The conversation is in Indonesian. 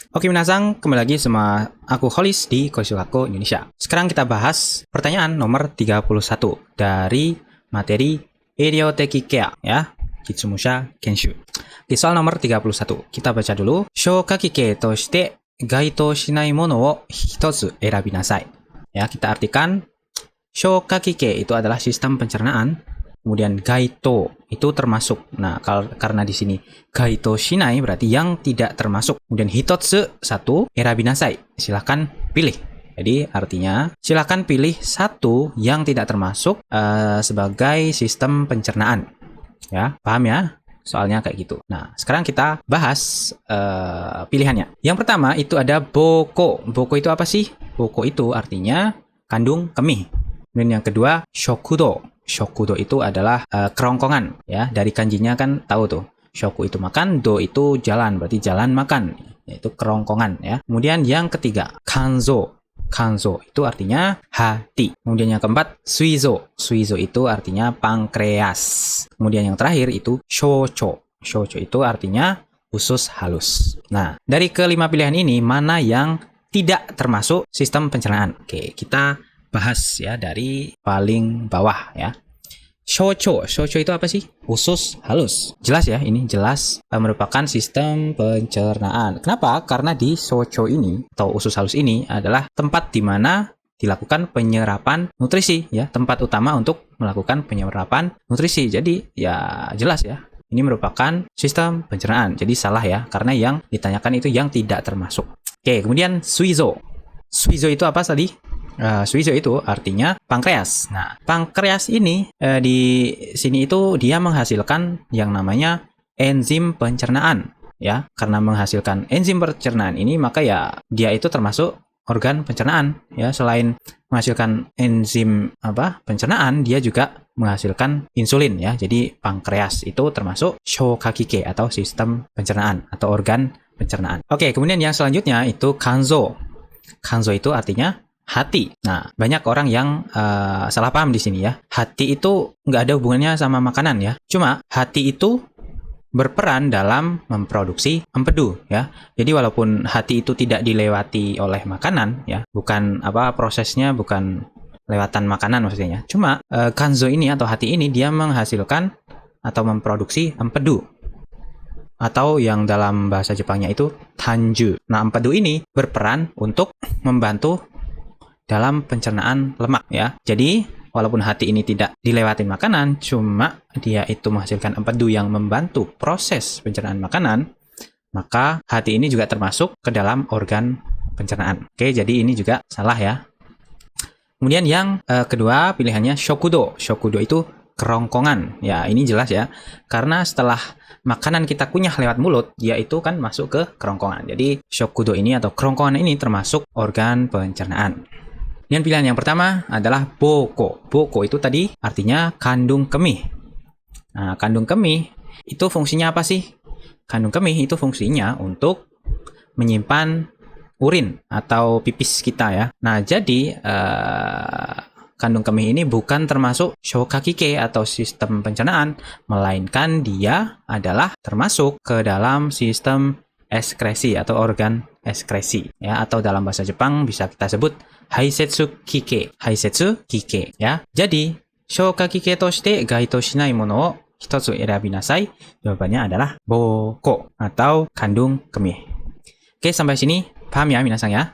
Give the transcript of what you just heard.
Oke minasang, kembali lagi sama aku Holis di Koishugaku Indonesia. Sekarang kita bahas pertanyaan nomor 31 dari materi Eiryoteki Care ya, Kitsumusha Kenshu. Di soal nomor 31, kita baca dulu. Shoukaki kei to shite gaito shinai mono wo hitotsu erabi nasai. Ya, kita artikan Shoukaki kei itu adalah sistem pencernaan. Kemudian gaito itu termasuk. Nah, karena di sini gaito shinai berarti yang tidak termasuk. Kemudian hitotsu satu, erabi nasai. Silakan pilih. Jadi artinya silakan pilih satu yang tidak termasuk sebagai sistem pencernaan. Ya, paham ya? Soalnya kayak gitu. Nah, sekarang kita bahas pilihannya. Yang pertama itu ada boko. Boko itu apa sih? Boko itu artinya kandung kemih. Kemudian yang kedua shokudo. Shokudo itu adalah kerongkongan ya, dari kanjinya kan tahu tuh. Shoku itu makan, do itu jalan, berarti jalan makan, yaitu kerongkongan ya. Kemudian yang ketiga kanzo. Kanzo itu artinya hati. Kemudian yang keempat suizo. Suizo itu artinya pankreas. Kemudian yang terakhir itu shocho. Shocho itu artinya usus halus. Nah, dari kelima pilihan ini mana yang tidak termasuk sistem pencernaan? Oke, kita bahas ya dari paling bawah ya. Shocho itu apa sih? Usus halus. Jelas ya, ini jelas merupakan sistem pencernaan. Kenapa? Karena di shocho ini atau usus halus ini adalah tempat di mana dilakukan penyerapan nutrisi ya, tempat utama untuk melakukan penyerapan nutrisi. Jadi ya jelas ya, ini merupakan sistem pencernaan. Jadi salah ya, karena yang ditanyakan itu yang tidak termasuk. Oke, kemudian suizo. Suizo itu apa tadi? Suizo itu artinya pankreas. Nah, pankreas ini di sini itu dia menghasilkan yang namanya enzim pencernaan ya. Karena menghasilkan enzim pencernaan ini, maka ya dia itu termasuk organ pencernaan ya. Selain menghasilkan enzim pencernaan, dia juga menghasilkan insulin ya. Jadi pankreas itu termasuk shoukaki atau sistem pencernaan atau organ pencernaan. Oke, kemudian yang selanjutnya itu kanzo. Kanzo itu artinya hati. Nah, banyak orang yang salah paham di sini ya. Hati itu nggak ada hubungannya sama makanan ya. Cuma hati itu berperan dalam memproduksi empedu ya. Jadi walaupun hati itu tidak dilewati oleh makanan ya, bukan prosesnya bukan lewatan makanan maksudnya. Cuma kanzo ini atau hati ini dia menghasilkan atau memproduksi empedu. Atau yang dalam bahasa Jepangnya itu tanju. Nah, empedu ini berperan untuk membantu dalam pencernaan lemak ya. Jadi walaupun hati ini tidak dilewati makanan, cuma dia itu menghasilkan empedu yang membantu proses pencernaan makanan, maka hati ini juga termasuk ke dalam organ pencernaan. Oke, jadi ini juga salah ya. Kemudian yang kedua pilihannya shokudo. Shokudo itu kerongkongan. Ya, ini jelas ya. Karena setelah makanan kita kunyah lewat mulut, dia itu kan masuk ke kerongkongan. Jadi shokudo ini atau kerongkongan ini termasuk organ pencernaan. Dan pilihan yang pertama adalah boko. Boko itu tadi artinya kandung kemih. Nah, kandung kemih itu fungsinya apa sih? Kandung kemih itu fungsinya untuk menyimpan urin atau pipis kita ya. Nah, jadi kandung kemih ini bukan termasuk shoukaki atau sistem pencernaan, melainkan dia adalah termasuk ke dalam sistem ekskresi atau organ ekskresi ya, atau dalam bahasa Jepang bisa kita sebut haisetsu kike. Haisetsu kike ya. Jadi shoukaki to shite gaito shinai mono wo hitotsu erabi nasai. Jawabannya adalah boko atau kandung kemih. Oke, sampai sini paham ya minasang ya?